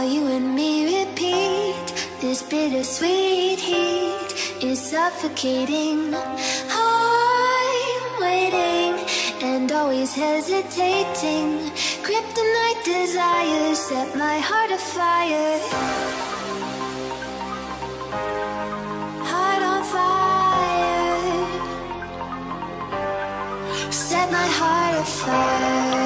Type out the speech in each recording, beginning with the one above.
while you and me repeat. This bittersweet heat is suffocating. I'm waiting and always hesitating. Kryptonite desires set my heart afire. Heart on fire. Set my heart afire.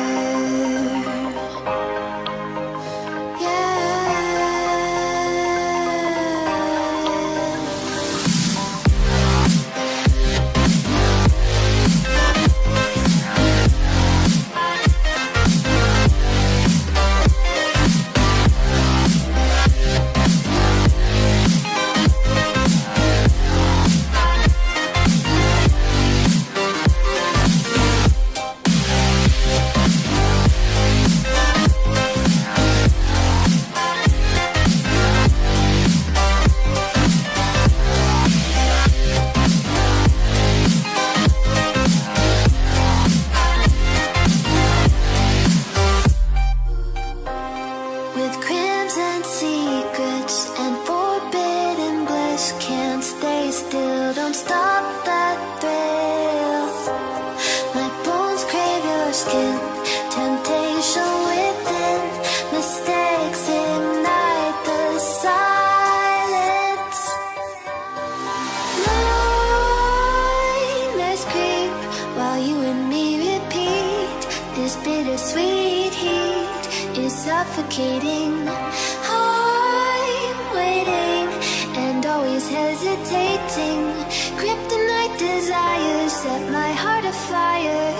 With crimson secrets and forbidden bliss, can't stay still, don't stop that thrill. My bones crave your skin, temptation within, mistakes ignite the silence. Nightmares creep while you and me repeat. This bittersweet heat is suffocating. I'm waiting and always hesitating. Kryptonite desires set my heart afire.